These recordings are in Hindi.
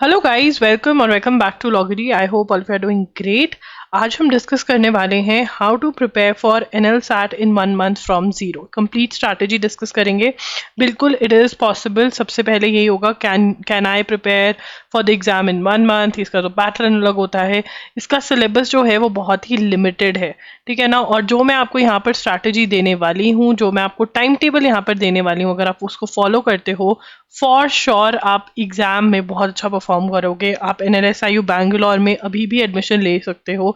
हेलो गाइस, वेलकम और welcome back to Logry. I hope all you are doing great. आज हम डिस्कस करने वाले हैं how to prepare for NL SAT in 1 month from zero. Complete strategy discuss करेंगे। बिल्कुल इट इज़ पॉसिबल। सबसे पहले यही होगा, can I prepare for the exam in 1 month. इसका तो पैटर्न अलग होता है, इसका सिलेबस जो है वो बहुत ही लिमिटेड है, ठीक है ना। और जो मैं आपको यहाँ पर स्ट्रैटेजी देने वाली हूँ, जो मैं आपको टाइम टेबल यहाँ पर देने वाली हूँ, अगर आप उसको फॉलो करते हो फॉर श्योर आप एग्जाम में बहुत अच्छा परफॉर्म करोगे। आप NLSIU बैंगलोर में अभी भी एडमिशन ले सकते हो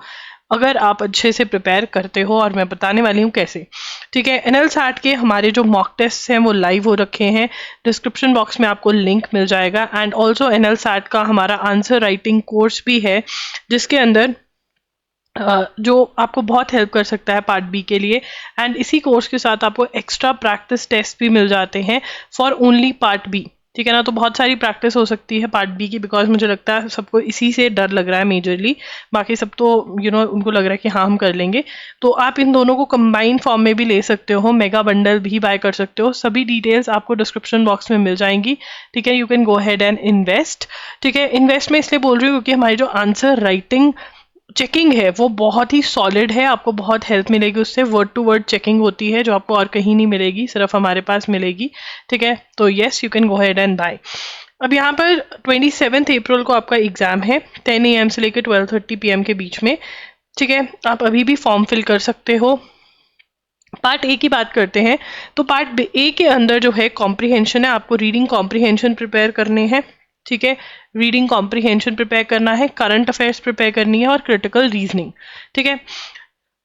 अगर आप अच्छे से प्रिपेयर करते हो, और मैं बताने वाली हूँ कैसे, ठीक है। एनएल सैट के हमारे जो मॉक टेस्ट हैं वो लाइव हो रखे हैं, डिस्क्रिप्शन बॉक्स में आपको लिंक मिल जाएगा। एंड ऑल्सो एनएल सैट का हमारा आंसर राइटिंग कोर्स भी है, जिसके अंदर जो आपको बहुत हेल्प कर सकता है पार्ट बी के लिए। एंड इसी कोर्स के साथ आपको एक्स्ट्रा प्रैक्टिस टेस्ट भी मिल जाते हैं फॉर ओनली पार्ट बी, ठीक है ना। तो बहुत सारी प्रैक्टिस हो सकती है पार्ट बी की, बिकॉज मुझे लगता है सबको इसी से डर लग रहा है मेजरली। बाकी सब तो उनको लग रहा है कि हाँ हम कर लेंगे। तो आप इन दोनों को कंबाइन फॉर्म में भी ले सकते हो, मेगा बंडल भी बाय कर सकते हो। सभी डिटेल्स आपको डिस्क्रिप्शन बॉक्स में मिल जाएंगी, ठीक है। You can go head and invest, ठीक है। इन्वेस्ट में इसलिए बोल रही हूँ क्योंकि हमारी जो आंसर राइटिंग चेकिंग है वो बहुत ही सॉलिड है। आपको बहुत हेल्प मिलेगी उससे। वर्ड टू वर्ड चेकिंग होती है जो आपको और कहीं नहीं मिलेगी, सिर्फ हमारे पास मिलेगी, ठीक है। तो yes, you can go ahead and bye. अब यहाँ पर 27 अप्रैल को आपका एग्जाम है, 10 AM से लेकर 12:30 PM के बीच में, ठीक है। आप अभी भी फॉर्म फिल कर सकते हो। पार्ट ए की बात करते हैं, तो पार्ट ए के अंदर जो है कॉम्प्रिहेंशन है, आपको रीडिंग कॉम्प्रिहेंशन प्रिपेयर करने हैं, ठीक है। रीडिंग कॉम्प्रिहेंशन प्रिपेयर करना है, करंट अफेयर्स प्रिपेयर करनी है और क्रिटिकल रीजनिंग, ठीक है।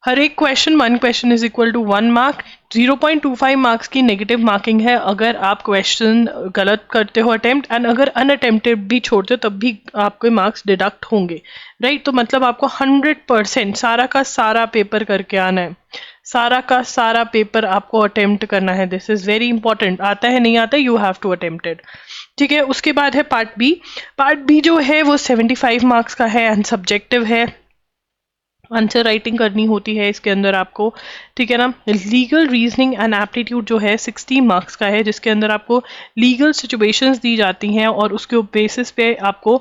हर एक question 1 question is equal to 1 mark. 0.25 marks की नेगेटिव मार्किंग है अगर आप क्वेश्चन गलत करते हो अटेम्प्ट, एंड अगर अनअटेम्प्टेड भी छोड़ते हो तब भी आपके मार्क्स डिडक्ट होंगे, राइट। तो मतलब आपको 100% सारा का सारा पेपर करके आना है, सारा का सारा पेपर आपको अटेम्प्ट करना है। This is very important. आता है नहीं आता, you have to attempt it, ठीक है। उसके बाद है पार्ट बी। पार्ट बी जो है वो 75 मार्क्स का है एंड सब्जेक्टिव है। आंसर राइटिंग करनी होती है इसके अंदर आपको, ठीक है ना। लीगल रीजनिंग एंड एप्टीट्यूड जो है 60 मार्क्स का है, जिसके अंदर आपको लीगल सिचुएशंस दी जाती हैं और उसके बेसिस पे आपको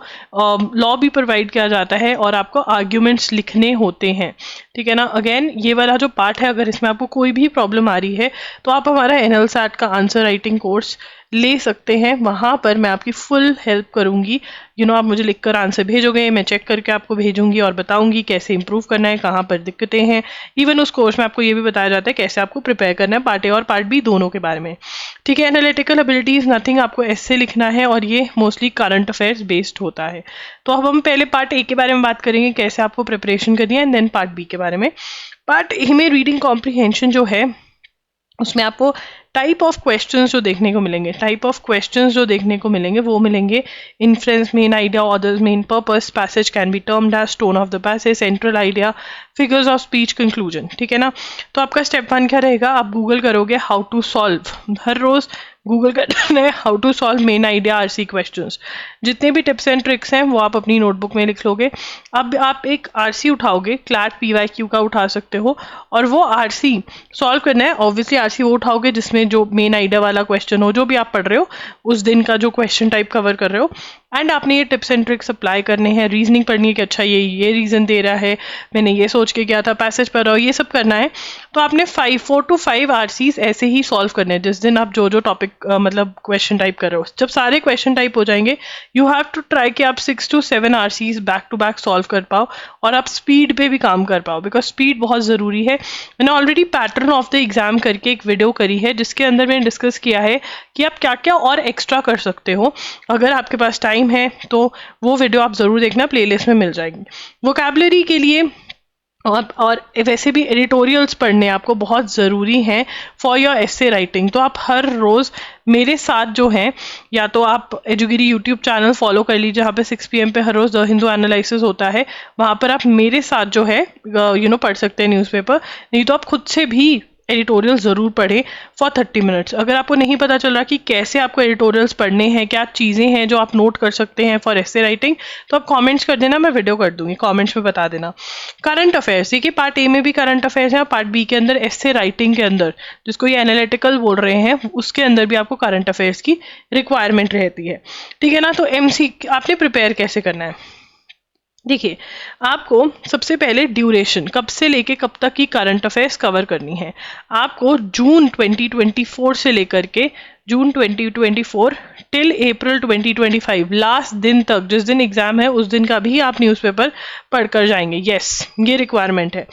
लॉ भी प्रोवाइड किया जाता है और आपको आर्ग्यूमेंट्स लिखने होते हैं, ठीक है ना। अगेन ये वाला जो पार्ट है, अगर इसमें आपको कोई भी प्रॉब्लम आ रही है तो आप हमारा एनएल सैट का आंसर राइटिंग कोर्स ले सकते हैं। वहाँ पर मैं आपकी फुल हेल्प करूँगी। आप मुझे लिखकर आंसर भेजोगे, मैं चेक करके आपको भेजूंगी और बताऊंगी कैसे इंप्रूव करना है, कहाँ पर दिक्कतें हैं। इवन उस कोर्स में आपको ये भी बताया जाता है कैसे आपको प्रिपेयर करना है पार्ट ए और पार्ट बी दोनों के बारे में, ठीक है। एनालिटिकल एबिलिटीज नथिंग, आपको ऐसे लिखना है और ये मोस्टली करंट अफेयर्स बेस्ड होता है। तो अब हम पहले पार्ट ए के बारे में बात करेंगे, कैसे आपको प्रिपरेशन करनी है, एंड देन पार्ट बी के बारे में। पार्ट ए में रीडिंग कॉम्प्रिहेंशन जो है उसमें आपको टाइप ऑफ क्वेश्चंस जो देखने को मिलेंगे वो मिलेंगे inference, main idea, orders, main purpose, passage can be termed as tone of the passage, central idea, figures of speech, conclusion, ठीक है ना। तो आपका स्टेप 1 क्या रहेगा, आप गूगल करोगे हाउ टू सॉल्व, हर रोज गूगल करना है how to solve main idea RC questions. जितने भी टिप्स एंड ट्रिक्स हैं वो आप अपनी नोटबुक में लिख लोगे। अब आप एक आरसी उठाओगे, क्लैट PYQ का उठा सकते हो, और वो आरसी सॉल्व करना है। ऑब्वियसली आरसी वो उठाओगे जिसमें जो मेन आइडिया वाला क्वेश्चन हो, जो भी आप पढ़ रहे हो उस दिन का जो क्वेश्चन टाइप कवर कर रहे हो, एंड आपने ये टिप्स एंड ट्रिक्स अप्लाई करने हैं। रीजनिंग पढ़नी है कि अच्छा ये रीजन दे रहा है, मैंने ये सोच के किया था, पैसेज पढ़ रहा हो, ये सब करना है। तो आपने 4 to 5 आरसीज ऐसे ही सॉल्व करने हैं जिस दिन आप जो टॉपिक मतलब क्वेश्चन टाइप कर रहे हो। जब सारे क्वेश्चन टाइप हो जाएंगे, यू हैव टू ट्राई कि आप 6 to 7 RCs back to back solve कर पाओ और आप स्पीड पे भी काम कर पाओ, बिकॉज स्पीड बहुत ज़रूरी है। मैंने already pattern of the exam करके एक वीडियो करी है जिसके अंदर मैंने डिस्कस किया है कि आप क्या क्या और एक्स्ट्रा कर सकते हो। अगर आपके पास टाइम है तो वो वीडियो आप ज़रूर देखना, प्लेलिस्ट में मिल जाएगी। वोकैबुलरी के लिए और वैसे भी एडिटोरियल्स पढ़ने आपको बहुत ज़रूरी हैं फॉर योर एसे राइटिंग। तो आप हर रोज़ मेरे साथ जो हैं, या तो आप एजुगिरी यूट्यूब चैनल फॉलो कर लीजिए, जहाँ पे 6 PM पे हर रोज़ द हिंदू एनालिसिस होता है, वहाँ पर आप मेरे साथ जो है पढ़ सकते हैं न्यूज़पेपर। नहीं तो आप खुद से भी एडिटोरियल ज़रूर पढ़ें फॉर 30 मिनट्स। अगर आपको नहीं पता चल रहा कि कैसे आपको एडिटोरियल्स पढ़ने हैं, क्या चीज़ें हैं जो आप नोट कर सकते हैं फॉर एसे राइटिंग, तो आप कमेंट्स कर देना, मैं वीडियो कर दूंगी, कमेंट्स में बता देना। करंट अफेयर्स, देखिए पार्ट ए में भी करंट अफेयर्स है, पार्ट बी के अंदर एसे राइटिंग के अंदर, जिसको ये एनालिटिकल बोल रहे हैं, उसके अंदर भी आपको करंट अफेयर्स की रिक्वायरमेंट रहती है, ठीक है ना। तो MC आपने प्रिपेयर कैसे करना है, देखिए आपको सबसे पहले ड्यूरेशन कब से लेके कब तक की करंट अफेयर्स कवर करनी है। आपको जून 2024 से लेकर के जून 2024 टिल अप्रैल 2025 लास्ट दिन तक, जिस दिन एग्जाम है उस दिन का भी आप न्यूज़पेपर पढ़कर जाएंगे। यस, ये रिक्वायरमेंट है,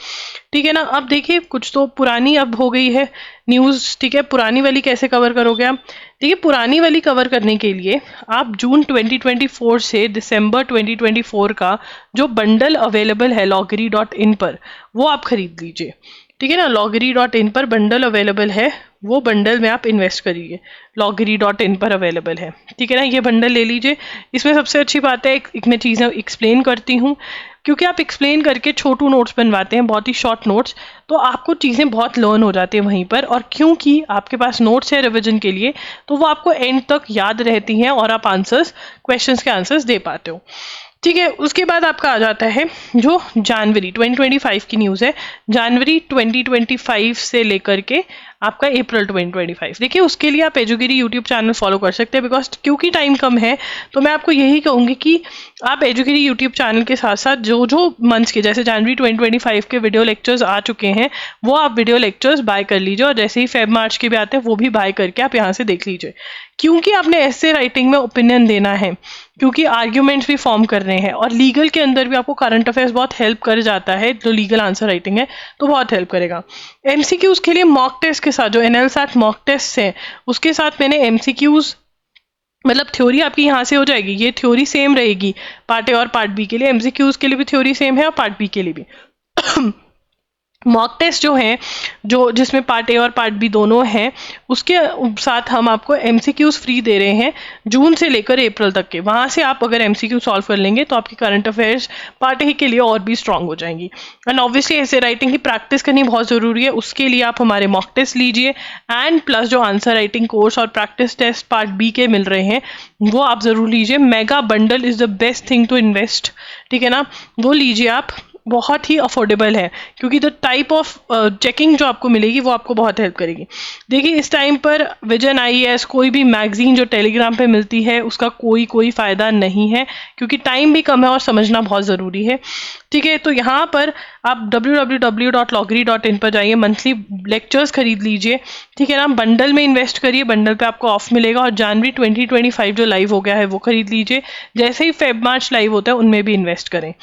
ठीक है ना। अब देखिए कुछ तो पुरानी अब हो गई है न्यूज़, ठीक है, पुरानी वाली कैसे कवर करोगे आप। देखिए पुरानी वाली कवर करने के लिए आप जून 2024 से दिसंबर 2024 का जो बंडल अवेलेबल है loggery.in पर, वो आप खरीद लीजिए, ठीक है ना। loggery.in पर बंडल अवेलेबल है, वो बंडल में आप इन्वेस्ट करिए, loggery.in पर अवेलेबल है, ठीक है ना। ये बंडल ले लीजिए। इसमें सबसे अच्छी बात है एक मैं चीज़ें एक्सप्लेन करती हूँ, क्योंकि आप एक्सप्लेन करके छोटू नोट्स बनवाते हैं, बहुत ही शॉर्ट नोट्स, तो आपको चीज़ें बहुत लर्न हो जाती हैं वहीं पर, और क्योंकि आपके पास नोट्स है रिवीजन के लिए, तो वो आपको एंड तक याद रहती हैं और आप आंसर्स, क्वेश्चंस के आंसर्स दे पाते हो, ठीक है। उसके बाद आपका आ जाता है जो जनवरी 2025 की न्यूज़ है, जनवरी 2025 से लेकर के आपका अप्रैल 2025। देखिए उसके लिए आप एजुगिरी यूट्यूब चैनल फॉलो कर सकते हैं, बिकॉज क्योंकि टाइम कम है तो मैं आपको यही कहूँगी कि आप एजुगिरी यूट्यूब चैनल के साथ साथ जो जो मंथ्स के, जैसे जनवरी 2025 के वीडियो लेक्चर्स आ चुके हैं, वो आप वीडियो लेक्चर्स बाय कर लीजिए, और जैसे ही फेब मार्च के भी आते हैं वो भी बाय करके आप यहाँ से देख लीजिए, क्योंकि आपने ऐसे राइटिंग में ओपिनियन देना है, क्योंकि आर्ग्यूमेंट्स भी फॉर्म कर रहे हैं, और लीगल के अंदर भी आपको करंट अफेयर्स बहुत हेल्प कर जाता है, जो लीगल आंसर राइटिंग है तो बहुत हेल्प करेगा। MCQs के लिए मॉक टेस्ट के साथ, जो NLSAT मॉक टेस्ट है उसके साथ मैंने MCQs, मतलब थ्योरी आपकी यहाँ से हो जाएगी, ये थ्योरी सेम रहेगी पार्ट ए और पार्ट बी के लिए, MCQs के लिए भी थ्योरी सेम है और पार्ट बी के लिए भी। मॉक टेस्ट जो है, जो जिसमें पार्ट ए और पार्ट बी दोनों हैं, उसके साथ हम आपको MCQs फ्री दे रहे हैं जून से लेकर अप्रैल तक के। वहाँ से आप अगर MCQ सॉल्व कर लेंगे तो आपकी करंट अफेयर्स पार्ट ए के लिए और भी स्ट्रांग हो जाएंगी। एंड ऑब्वियसली ऐसे राइटिंग की प्रैक्टिस करनी बहुत ज़रूरी है, उसके लिए आप हमारे मॉक टेस्ट लीजिए, एंड प्लस जो आंसर राइटिंग कोर्स और प्रैक्टिस टेस्ट पार्ट बी के मिल रहे हैं वो आप ज़रूर लीजिए। Mega bundle is the best thing to invest, ठीक है ना, वो लीजिए आप, बहुत ही अफोर्डेबल है, क्योंकि द टाइप ऑफ चेकिंग जो आपको मिलेगी वो आपको बहुत हेल्प करेगी। देखिए इस टाइम पर विजन IAS कोई भी मैगजीन जो टेलीग्राम पे मिलती है उसका कोई फ़ायदा नहीं है, क्योंकि टाइम भी कम है और समझना बहुत ज़रूरी है, ठीक है। तो यहाँ पर आप www.loggery.in पर जाइए, मंथली लेक्चर्स खरीद लीजिए, ठीक है ना, बंडल में इन्वेस्ट करिए, बंडल पे आपको ऑफ मिलेगा, और जनवरी 2025 जो लाइव हो गया है वो खरीद लीजिए, जैसे ही फेब मार्च लाइव होता है उनमें भी इन्वेस्ट करें।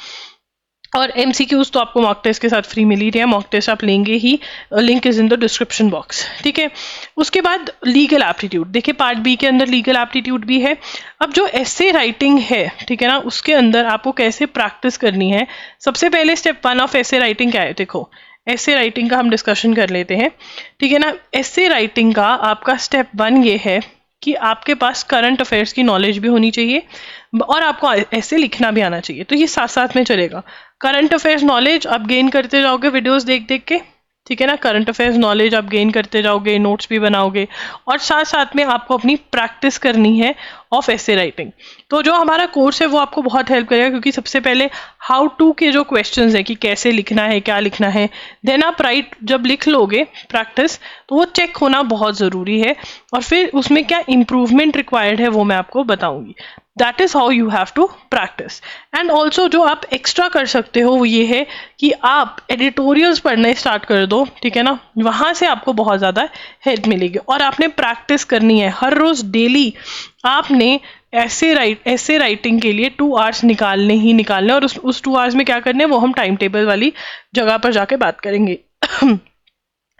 और MCQs तो आपको मॉक टेस्ट के साथ फ्री मिल ही रही है, मॉक टेस्ट आप लेंगे ही, link is in the description box, ठीक है। उसके बाद लीगल एप्टीट्यूड, देखिए पार्ट बी के अंदर लीगल एप्टीट्यूड भी है। अब जो एसे राइटिंग है, ठीक है ना, उसके अंदर आपको कैसे प्रैक्टिस करनी है। सबसे पहले स्टेप 1 ऑफ एसे राइटिंग क्या है, देखो एसे राइटिंग का हम डिस्कशन कर लेते हैं, ठीक है ना। एसे राइटिंग का आपका स्टेप 1 ये है कि आपके पास करंट अफेयर्स की नॉलेज भी होनी चाहिए, और आपको ऐसे लिखना भी आना चाहिए, तो ये साथ साथ में चलेगा। करंट अफेयर्स नॉलेज आप गेन करते जाओगे वीडियोस देख देख के, ठीक है ना, करंट अफेयर्स नॉलेज आप गेन करते जाओगे, नोट्स भी बनाओगे, और साथ साथ में आपको अपनी प्रैक्टिस करनी है ऑफ एसे राइटिंग। तो जो हमारा कोर्स है वो आपको बहुत हेल्प करेगा, क्योंकि सबसे पहले हाउ टू के जो क्वेश्चंस है कि कैसे लिखना है, क्या लिखना है, देन आप राइट जब लिख लोगे प्रैक्टिस, तो वो चेक होना बहुत ज़रूरी है, और फिर उसमें क्या इम्प्रूवमेंट रिक्वायर्ड है वो मैं आपको बताऊंगी। That is how you have to practice. And also जो आप एक्स्ट्रा कर सकते हो वो ये है कि आप एडिटोरियल्स पढ़ने स्टार्ट कर दो, ठीक है ना, वहाँ से आपको बहुत ज़्यादा हेल्प मिलेगी। और आपने प्रैक्टिस करनी है हर रोज़ डेली, आपने ऐसे राइटिंग के लिए 2 आवर्स निकालने ही निकालने, और उस 2 आवर्स में क्या करने वो हम टाइम टेबल वाली जगह पर जाके बात करेंगे।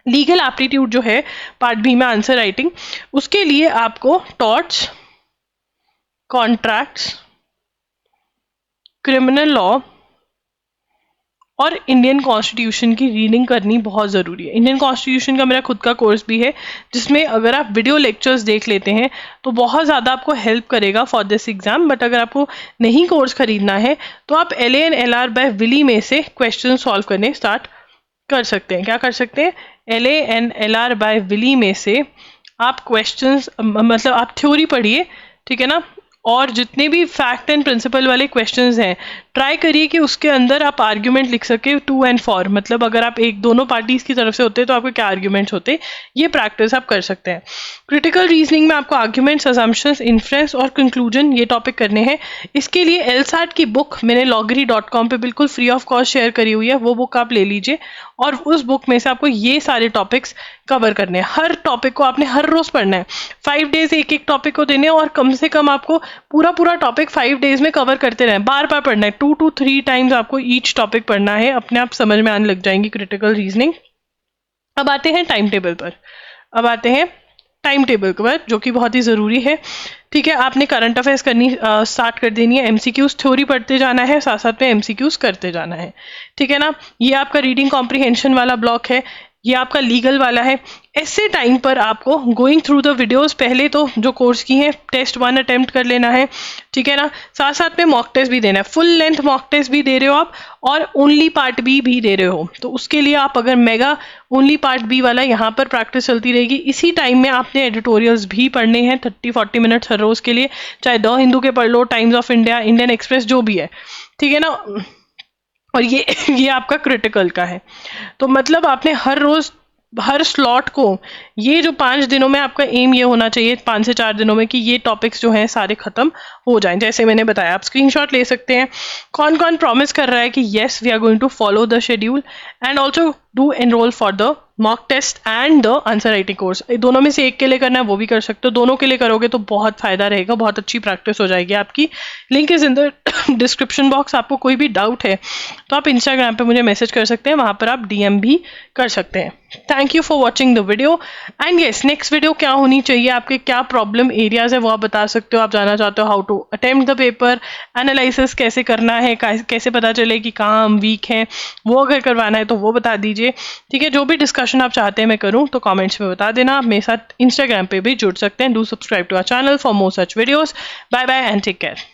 लीगल एप्टीट्यूड जो है पार्ट बी में आंसर राइटिंग, उसके लिए आपको टॉर्ट्स, कॉन्ट्रैक्ट्स, क्रिमिनल लॉ और इंडियन कॉन्स्टिट्यूशन की रीडिंग करनी बहुत ज़रूरी है। इंडियन कॉन्स्टिट्यूशन का मेरा खुद का कोर्स भी है, जिसमें अगर आप वीडियो लेक्चर्स देख लेते हैं तो बहुत ज़्यादा आपको हेल्प करेगा फॉर दिस एग्जाम। बट अगर आपको नहीं कोर्स खरीदना है तो आप LAN LR बाय विली में से क्वेश्चन सॉल्व करने स्टार्ट कर सकते हैं। क्या कर सकते हैं? LANLR बाय विली में से आप क्वेश्चंस, मतलब आप थ्योरी पढ़िए, ठीक है ना, और जितने भी फैक्ट एंड प्रिंसिपल वाले क्वेश्चंस हैं ट्राई करिए कि उसके अंदर आप आर्ग्यूमेंट लिख सके टू एंड फॉर, मतलब अगर आप एक दोनों पार्टीज की तरफ से होते तो आपके क्या आर्ग्यूमेंट्स होते, ये प्रैक्टिस आप कर सकते हैं। क्रिटिकल रीजनिंग में आपको आर्ग्यूमेंट्स, असम्पशंस, इन्फ्रेंस और कंक्लूजन ये टॉपिक करने हैं। इसके लिए LSAT की बुक मैंने loggery.com पे बिल्कुल फ्री ऑफ कॉस्ट शेयर करी हुई है, वो बुक आप ले लीजिए और उस बुक में से आपको ये सारे टॉपिक्स कवर करने हैं। हर टॉपिक को आपने हर रोज पढ़ना है, 5 डेज एक एक टॉपिक को देने और कम से कम आपको पूरा टॉपिक 5 डेज में कवर करते रहें, बार बार पढ़ना है, 2 to 3 टाइम्स आपको ईच टॉपिक पढ़ना है, अपने आप समझ में आने लग जाएंगी क्रिटिकल रीजनिंग। अब आते हैं टाइम टेबल पर, जो कि बहुत ही ज़रूरी है, ठीक है। आपने करंट अफेयर्स करनी स्टार्ट कर देनी है, MCQs थ्योरी पढ़ते जाना है, साथ साथ में MCQs करते जाना है, ठीक है ना। ये आपका रीडिंग कॉम्प्रिहेंशन वाला ब्लॉक है, ये आपका लीगल वाला है। ऐसे टाइम पर आपको गोइंग थ्रू द वीडियोस, पहले तो जो कोर्स की है टेस्ट 1 अटेम्प्ट कर लेना है, ठीक है ना, साथ साथ में मॉक टेस्ट भी देना है, फुल लेंथ मॉक टेस्ट भी दे रहे हो आप और ओनली पार्ट बी भी दे रहे हो, तो उसके लिए आप अगर मेगा ओनली पार्ट बी वाला यहाँ पर प्रैक्टिस चलती रहेगी। इसी टाइम में आपने एडिटोरियल्स भी पढ़ने हैं 30-40 मिनट्स हर रोज के लिए, चाहे द हिंदू के पढ़ लो, Times of India, Indian Express, जो भी है, ठीक है ना। और ये आपका क्रिटिकल का है, तो मतलब आपने हर रोज हर स्लॉट को, ये जो 5 दिनों में आपका एम ये होना चाहिए 5 से 4 दिनों में कि ये टॉपिक्स जो हैं सारे खत्म हो जाएं। जैसे मैंने बताया, आप स्क्रीनशॉट ले सकते हैं कौन कौन प्रॉमिस कर रहा है कि yes we are going to follow the schedule and also do enroll for the mock test and the answer writing course. दोनों में से एक के लिए करना है वो भी कर सकते हो, दोनों के लिए करोगे तो बहुत फायदा रहेगा, बहुत अच्छी प्रैक्टिस हो जाएगी आपकी। Link is in the description box. आपको कोई भी डाउट है तो आप इंस्टाग्राम पे मुझे मैसेज कर सकते हैं, वहां पर आप DM भी कर सकते हैं। Thank you for watching the video and yes, next video क्या होनी चाहिए, आपके क्या प्रॉब्लम एरियाज है वो आप बता सकते हो। आप जानना चाहते हो how to attempt the paper, analysis कैसे करना है, कैसे पता चले कि कहाँ हम वीक हैं, वो अगर करवाना है तो वो बता दीजिए, ठीक है। जो भी डिस्कशन आप चाहते हैं मैं करूँ तो कमेंट्स में बता देना। आप मेरे साथ इंस्टाग्राम पे भी जुड़ सकते हैं। Do subscribe to our channel for more such videos. Bye bye and take care.